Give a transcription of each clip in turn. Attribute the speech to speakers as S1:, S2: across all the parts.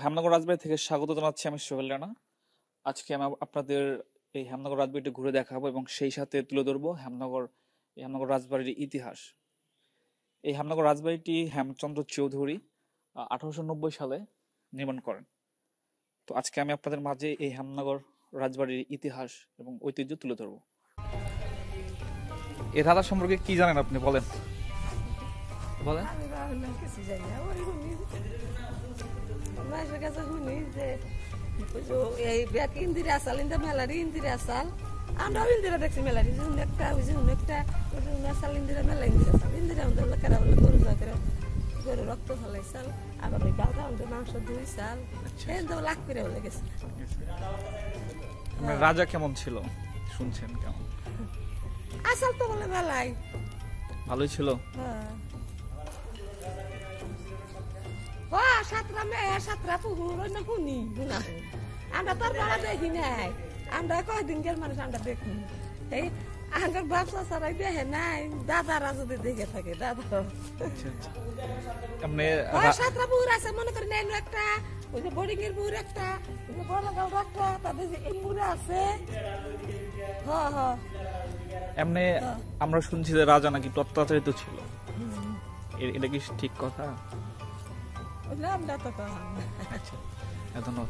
S1: হেমনগর রাজবাড়ি থেকে স্বাগত জানাচ্ছি আমি সোহেল রানা। আজকে আমি আপনাদের এই হেমনগর রাজবাড়িটি ঘুরে দেখাবো এবং সেই সাথে তুলে ধরবো হেমনগর রাজবাড়ির ইতিহাস। এই হেমনগর রাজবাড়িটি হেমচন্দ্র চৌধুরী 1890 সালে নির্মাণ করেন। তো আজকে আমি আপনাদের মাঝে এই হেমনগর রাজবাড়ির ইতিহাস এবং ঐতিহ্য তুলে ধরবো। এই রাজা সম্পর্কে কি জানেন আপনি, বলেন বলেন।
S2: মানুষের কাছে শুনি যে এই ব্যাক ইন্দিরা আসাল ইন্দা মেলারি ইন্দিরা আসাল আমরাও ইন্দিরা দেখছি মেলারি একটা আসাল ইন্দিরা মেলা ইন্দিরা আসাল ইন্দিরা আমাদের লোকেরা বলে গরু জাতের গরু রক্ত ফলাই চাল আবার ওই গালটা আমাদের মাংস দুই চাল তো লাখ করে বলে গেছে।
S1: রাজা কেমন ছিল শুনছেন? কেমন
S2: আসাল তো বলে মেলাই
S1: ভালোই ছিল।
S2: হ্যাঁ সাতটা মেয়ে সাতটা পুকুর অন্য শুনি আমরা তোর বেড়া দেখি নাই, আমরা কয়দিনকার মানুষ আমরা দেখি এই আঙ্গার ব্যবসা ছাড়াই দেখে নাই, দাদারা যদি দেখে থাকে দাদা সাতটা পুকুর আছে মনে করি নাই একটা ওই যে বোর্ডিং এর পুকুর একটা ওই যে বড়গাঁও একটা তাদের যে এই পুকুরে আছে।
S1: এমনি আমরা শুনছি যে রাজা নাকি তত্ত্বাচারিত ছিল, এটা কি ঠিক কথা? ধন্যবাদ।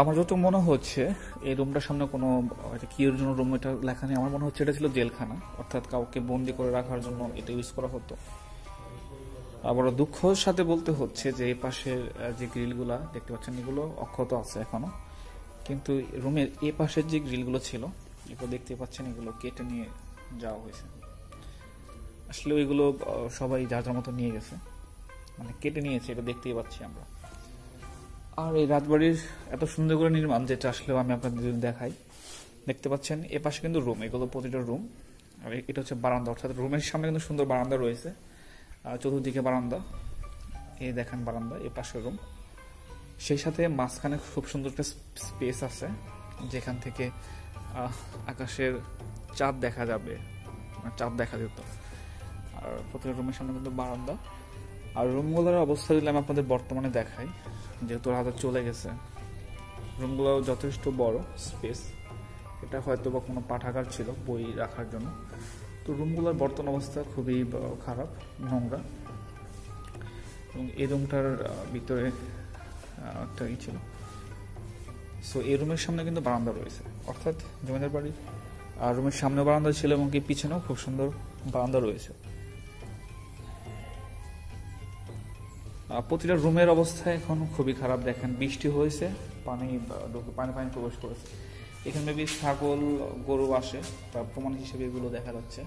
S1: আমার যত মনে হচ্ছে এই রুমটার সামনে কোনো কি এর জন্য রুম এটা লেখা নেই, আমার মনে হচ্ছে এটা ছিল জেলখানা, অর্থাৎ কাউকে বন্দি করে রাখার জন্য এটা ইউজ করা হতো। আবার দুঃখের সাথে বলতে হচ্ছে যে এই পাশের যে গ্রিলগুলা দেখতে পাচ্ছেন এগুলো অক্ষত আছে এখনো, কিন্তু রুমের এ পাশের যে গ্রিলগুলো ছিল এগুলো দেখতে পাচ্ছেন এগুলো কেটে নিয়ে যাওয়া হয়েছে। আসলে ওইগুলো সবাই যার যার মতো নিয়ে গেছে, মানে কেটে নিয়েছে, এটা দেখতেই পাচ্ছি আমরা। আর এই রাজবাড়ির এত সুন্দর করে নির্মাণ, যেটা আসলে আমি আপনাদের যদি দেখাই, দেখতে পাচ্ছেন এ পাশে কিন্তু রুম, এগুলো প্রতিটা রুম, আর এটা হচ্ছে বারান্দা, অর্থাৎ রুমের সামনে কিন্তু সুন্দর বারান্দা রয়েছে, চতুর্দিকে বারান্দা, এই দেখেন বারান্দা, এ পাশে রুম, সেই সাথে মাঝখানে খুব সুন্দর একটা স্পেস আছে যেখান থেকে আকাশের চাঁদ দেখা যাবে, চাঁদ দেখা যেত। আর প্রতিটা রুমের সামনে কিন্তু বারান্দা। আর রুমগুলোর অবস্থা যদি আমি আপনাদের বর্তমানে দেখাই, যেহেতু রাজা চলে গেছে, রুমগুলো যথেষ্ট বড় স্পেস, এটা হয়তো বা কোনো পাঠাগার ছিল বই রাখার জন্য। তো রুমগুলোর বর্তমান অবস্থা খুবই খারাপ, নোংরা, এবং এই রুমটার ভিতরে একটা ই ছিল। সো এই রুমের সামনে কিন্তু বারান্দা রয়েছে, অর্থাৎ জমিদার বাড়ির রুমের সামনে বারান্দা ছিল এবং কি পিছনেও খুব সুন্দর বারান্দা রয়েছে। প্রতিটা রুমের অবস্থা এখন খুবই খারাপ, দেখেন বৃষ্টি হয়েছে, পানি প্রবেশ করেছে, এখানে মেবি ছাগল গরু আসে, তার প্রমাণ হিসেবে এগুলো দেখা যাচ্ছে।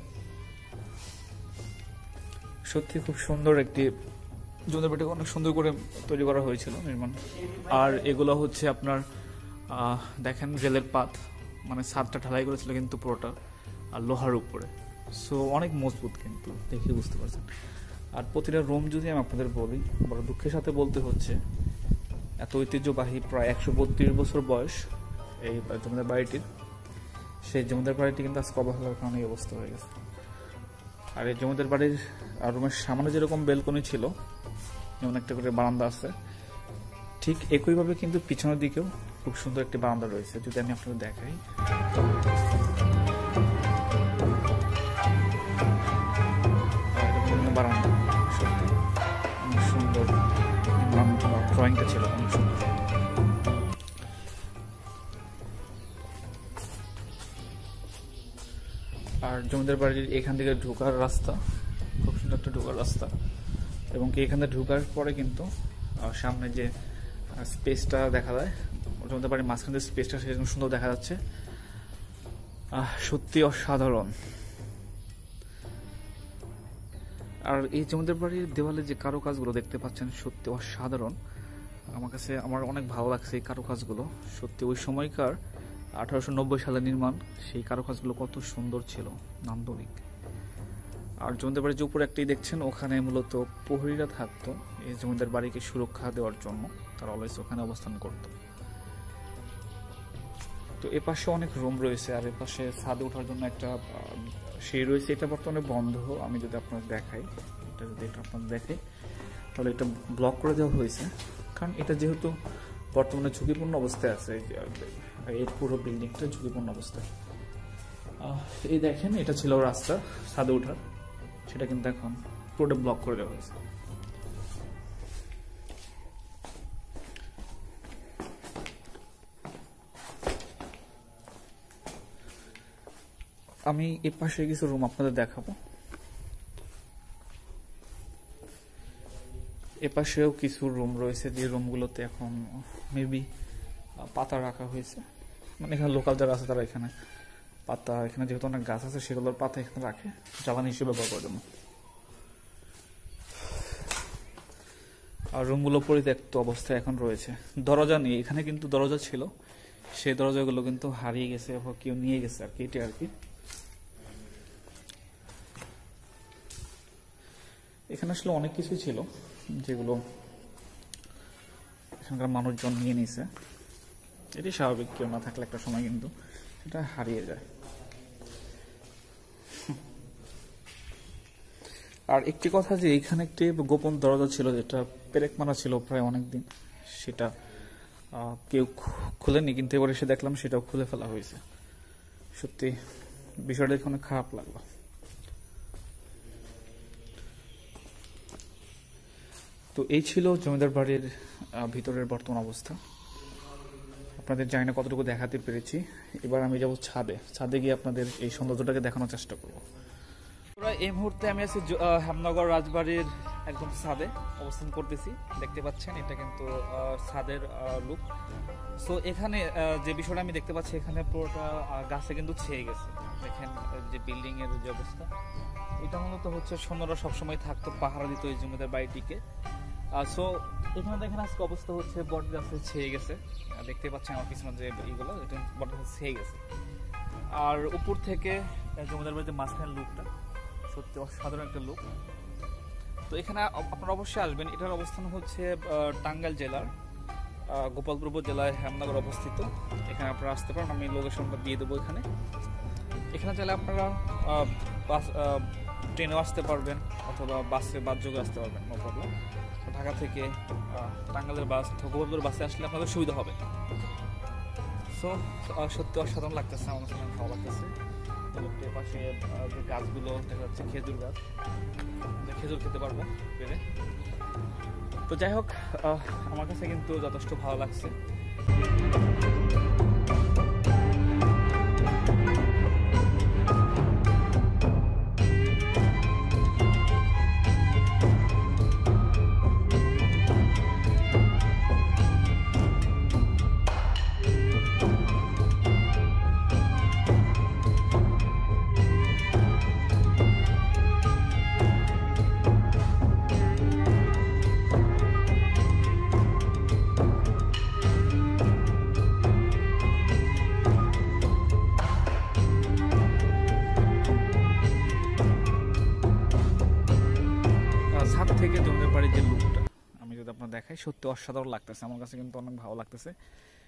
S1: সত্যি খুব সুন্দর একটি জমিদার বাড়িটাকে অনেক সুন্দর করে তৈরি করা হয়েছিল নির্মাণ। আর এগুলো হচ্ছে আপনার দেখেন রেলের পাত, মানে ছাদটা ঢালাই করেছিল কিন্তু পুরোটা আর লোহার উপরে, সো অনেক মজবুত, কিন্তু দেখে বুঝতে পারছেন। আর প্রতিটা রুম যদি আমি আপনাদের বলি, বড় দুঃখের সাথে বলতে হচ্ছে এত ঐতিহ্যবাহী প্রায় 132 বছর বয়স এই জমিদার বাড়িটির, সেই জমিদার বাড়িটি কিন্তু আজকে অবহেলার কারণে এই অবস্থা হয়ে গেছে। আর এই জমিদার বাড়ির রুমের সামনে যেরকম বেলকনি ছিল, যেমন একটা করে বারান্দা আছে, ঠিক একইভাবে কিন্তু পিছনের দিকেও খুব সুন্দর একটি বারান্দা রয়েছে। যদি আমি আপনাদের দেখাই, বারান্দা সত্যি অনেক সুন্দর, ড্রয়িংটা ছিল অনেক সুন্দর। আর জমিদার বাড়ির এখান থেকে ঢোকার রাস্তা খুব সুন্দর একটা ঢোকার রাস্তা, এবং কি এখানে ঢোকার পরে কিন্তু সামনে যে স্পেসটা দেখা যায়, জমিদার বাড়ির মাঝখানে যে স্পেসটা সেরকম সুন্দর দেখা যাচ্ছে। সত্যি অসাধারণ। আর এই জমিদার বাড়ির দেওয়ালে যে কারুকাজগুলো দেখতে পাচ্ছেন সত্যি অসাধারণ। আমার অনেক ভালো লাগছে এই কারুকাজগুলো। সত্যি ওই সময়কার 1890 সালে নির্মাণ সেই কারুকাজগুলো কত সুন্দর ছিল, নান্দনিক। আর জমিদার বাড়ির যে উপরে একটি দেখছেন, ওখানে মূলত প্রহরীরা থাকতো এই জমিদার বাড়িকে সুরক্ষা দেওয়ার জন্য, তারা অলওয়েজ ওখানে অবস্থান করত। তো এ পাশে অনেক রুম রয়েছে, আর এ পাশে ছাদে ওঠার জন্য একটা সিঁড়ি রয়েছে। এটা বর্তমানে বন্ধ। আমি যদি আপনাদের দেখাই, এটা যদি আপনাদের দেখাই, তাহলে এটা ব্লক করে দেওয়া হয়েছে, কারণ এটা যেহেতু বর্তমানে ঝুঁকিপূর্ণ অবস্থায় আছে, এই পুরো বিল্ডিংটা ঝুঁকিপূর্ণ অবস্থায়। এই দেখেন, এটা ছিল রাস্তা ছাদে ওঠার, সেটা কিন্তু এখন পুরোটা ব্লক করে দেওয়া হয়েছে। আমি এ পাশে কিছু রুম আপনাদের দেখাবো। এ পাশেও কিছু রুম রয়েছে, যে রুমগুলোতে এখন মেবি পাতা রাখা হয়েছে। মানে এখানে লোকাল যারা আছে তারা এখানে পাতা, এখানে যেহেতু অনেক গাছ আছে সেগুলোর পাতা এখানে রাখে জ্বালানি হিসেবে ব্যবহার করার জন্য। আর রুমগুলো পরিত্যক্ত অবস্থায় এখন রয়েছে। দরজা নেই, এখানে কিন্তু দরজা ছিল, সেই দরজাগুলো কিন্তু হারিয়ে গেছে, কেউ নিয়ে গেছে আর কি, এটা আর কি। এখানে আসলে অনেক কিছু ছিল যেগুলো এখানকার মানুষজন নিয়ে নিছে। এটি স্বাভাবিক, কেউ না থাকলে একটা সময় কিন্তু এটা হারিয়ে যায়। আর একটি কথা, যে এখানে একটি গোপন দরজা ছিল যেটা পেরেক মারা ছিল প্রায় অনেকদিন, সেটা কেউ খুলেনি, কিন্তু এবার এসে দেখলাম সেটাও খুলে ফেলা হয়েছে। সত্যি বিষয়টা দেখে অনেক খারাপ লাগলো। তো এই ছিল জমিদার বাড়ির ভিতরের বর্তমান অবস্থা। আপনাদের জানি না কতটুকু দেখাতে পেরেছি। এবার আমি যাব ছাদে গিয়ে আপনাদের এই সৌন্দর্যটাকে দেখানোর চেষ্টা করব। এই মুহূর্তে আমি আছি হেমনগর রাজবাড়ির একদম ছাদে অবস্থান করতেছি। দেখতে পাচ্ছেন এটা কিন্তু ছাদের লুক। সো এখানে যে বিষয়টা আমি দেখতে পাচ্ছি, এখানে পুরোটা গাছে কিন্তু ছেয়ে গেছে। দেখেন যে বিল্ডিং এর যে অবস্থা, এটা মূলত হচ্ছে সৈন্যরা সবসময় থাকতো, পাহারা দিত এই জমিদার বাড়িটিকে। সো এখানে দেখেন আজকে অবস্থা হচ্ছে বট গাছে ছেয়ে গেছে। দেখতে পাচ্ছেন আমার পিছনে যে এইগুলো, এটা বট গাছে ছেয়ে গেছে। আর উপর থেকে জমিদার বাড়িতে মাঝখানে লুকটা সত্যি অসাধারণ একটা লুক। তো এখানে আপনারা অবশ্যই আসবেন। এটার অবস্থান হচ্ছে টাঙ্গাইল জেলার গোপালপুর জেলায় হেমনগর অবস্থিত। এখানে আপনারা আসতে পারেন, আমি লোকেশনটা দিয়ে দেবো এখানে। এখানে চাইলে আপনারা ট্রেনেও আসতে পারবেন অথবা বাসে যোগে আসতে পারবেন, নো প্রবলেম। ঢাকা থেকে টাঙ্গাইলের বাস অথবা গোপালপুর বাসে আসলে আপনাদের সুবিধা হবে। সো সত্যি অসাধারণ লাগতেছে, আমার কাছে ভালো লাগতেছে। পাশে যে গাছগুলো দেখা যাচ্ছে খেজুর গাছ, খেজুর খেতে পারবো পেরে। তো যাই হোক, আমার কাছে কিন্তু যথেষ্ট ভালো লাগছে। ছাদ থেকে জমিদার বাড়ির যে লুকটা আমি যদি আপনার দেখাই, সত্যি অসাধারণ লাগতেছে, আমার কাছে কিন্তু অনেক ভালো লাগতেছে।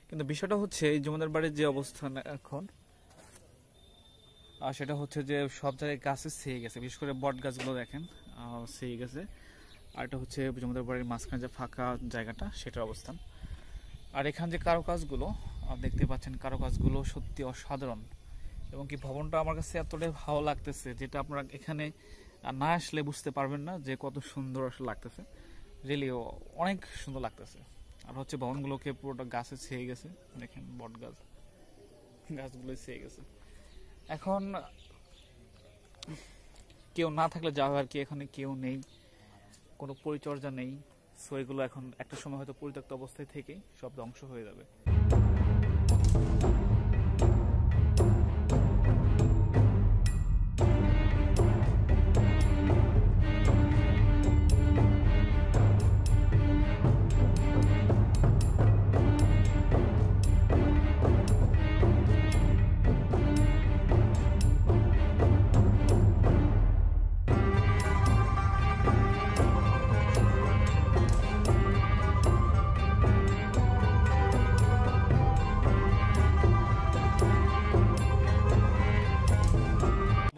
S1: কিন্তু বিষয়টা হচ্ছে এই জমিদার বাড়ির যে অবস্থান এখন, আর সেটা হচ্ছে যে সব জায়গায় গাছে ছেয়ে গেছে, বিশেষ করে বট গাছগুলো দেখেন ছেয়ে গেছে। আর এটা হচ্ছে জমিদার বাড়ির মাঝখানে যে ফাঁকা জায়গাটা সেটার অবস্থান। আর এখান যে কারুকাজগুলো দেখতে পাচ্ছেন, কারুকাজগুলো সত্যি অসাধারণ, এবং কি ভবনটা আমার কাছে এতটাই ভালো লাগতেছে যেটা আপনারা এখানে না আসলে বুঝতে পারবেন না যে কত সুন্দর আসলে লাগতেছে। রিয়েলি অনেক সুন্দর লাগতেছে। আর হচ্ছে ভবনগুলোকে পুরোটা গাছে ছেয়ে গেছে, দেখেন বট গাছগুলো ছেয়ে গেছে। এখন কেউ না থাকলে যাওয়া আর কি, এখানে কেউ নেই, কোনো পরিচর্যা নেই। সো এগুলো এখন একটা সময় হয়তো পরিত্যক্ত অবস্থায় থেকে সব ধ্বংস হয়ে যাবে।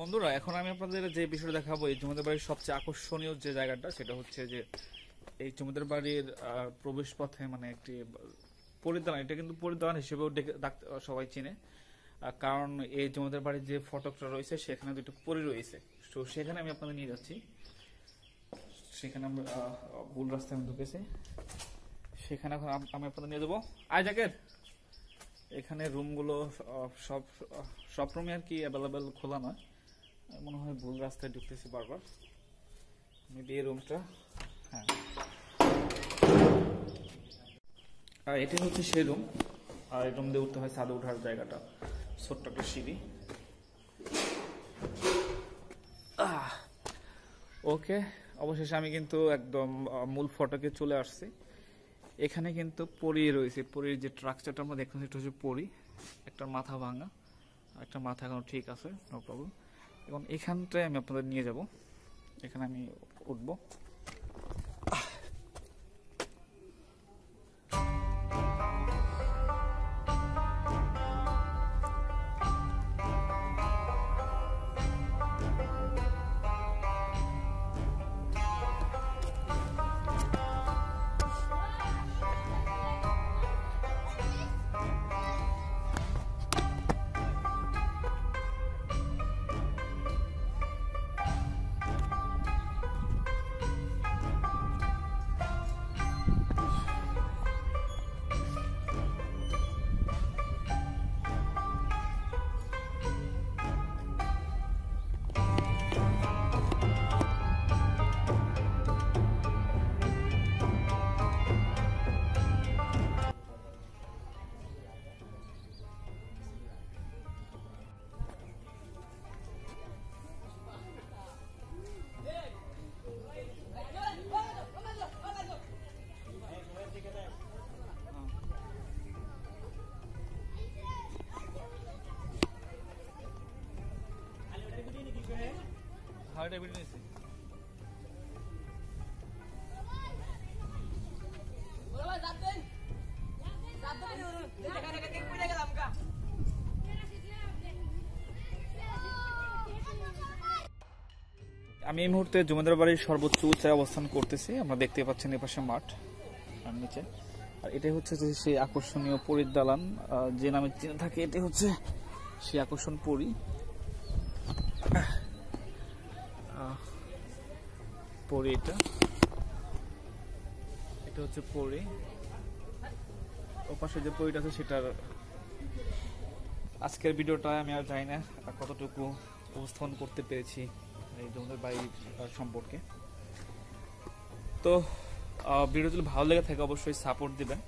S1: বন্ধুরা, এখন আমি আপনাদের যে বিষয়টা দেখাবো, এই জমিদার বাড়ির সবচেয়ে আকর্ষণীয় যে জায়গাটা সেটা হচ্ছে যে এই জমিদার বাড়ির প্রবেশ পথে মানে একটি পরিদান, এটা কিন্তু পরিদান হিসেবেও সবাই চিনে, কারণ এই জমিদার বাড়ির যে ফটকটা রয়েছে সেখানে দুটো পরি রয়েছে। তো সেখানে আমি আপনাদের নিয়ে যাচ্ছি। সেখানে আমরা ভুল রাস্তায় আমি ঢুকেছি, সেখানে এখন আমি আপনাদের নিয়ে যাবো। জাকের এখানে রুমগুলো সব রুমই আর কি অ্যাভেলেবেল খোলা নয়, মনে হয় ভুল রাস্তায় ঢুকতেছি বারবার। মেবি এই রুমটা, হ্যাঁ, আর এটাই হচ্ছে সেই রুম। আর এই রুম দিয়ে উঠতে হয় ছাদে ওঠার জায়গাটা, ছোট্ট একটা সিঁড়ি। ওকে, অবশেষে আমি কিন্তু একদম মূল ফটকে চলে আসছি। এখানে কিন্তু পরি রয়েছে, পরির যে স্ট্রাকচারটা আমরা দেখতে সেটা হচ্ছে পরি, একটা মাথা ভাঙা, একটা মাথা এখন ঠিক আছে, নো প্রবলেম। এবং এখানটায় আমি আপনাদের নিয়ে যাব, এখানে আমি উঠবো। হার্টে বিট নিয়েছি। আমি এই মুহূর্তে জমিদার বাড়ির সর্বোচ্চ উচ্চায় অবস্থান করতেছি। আমরা দেখতে পাচ্ছেন এপাশে মাঠ আর নিচে, আর এটাই হচ্ছে যে সেই আকর্ষণীয় পরীর দালান যে নামে চিনে থাকে, এটাই হচ্ছে সেই আকর্ষণ পরী। পরী এটা হচ্ছে পরী। ওপাশে যে পরীটা আছে সেটার আজকের ভিডিওটা আমি আর জানি না কতটুকু উপস্থাপন করতে পেরেছি এই জমিদার বাড়ির সম্পর্কে। তো ভিডিও যদি ভালো লেগে থাকে অবশ্যই সাপোর্ট দিবেন।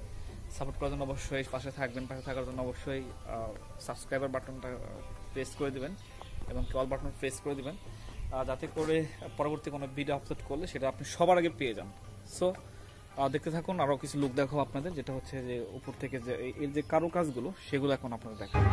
S1: সাপোর্ট করার জন্য অবশ্যই পাশে থাকবেন। পাশে থাকার জন্য অবশ্যই সাবস্ক্রাইবার বাটনটা প্রেস করে দিবেন এবং অল বাটন প্রেস করে দিবেন, যাতে করে পরবর্তী কোনো ভিডিও আপলোড করলে সেটা আপনি সবার আগে পেয়ে যান। সো দেখতে থাকুন, আরও কিছু লুক দেখাবো আপনাদের, যেটা হচ্ছে যে উপর থেকে যে এর যে কারুকাজগুলো সেগুলো এখন আপনাদের দেখাবো।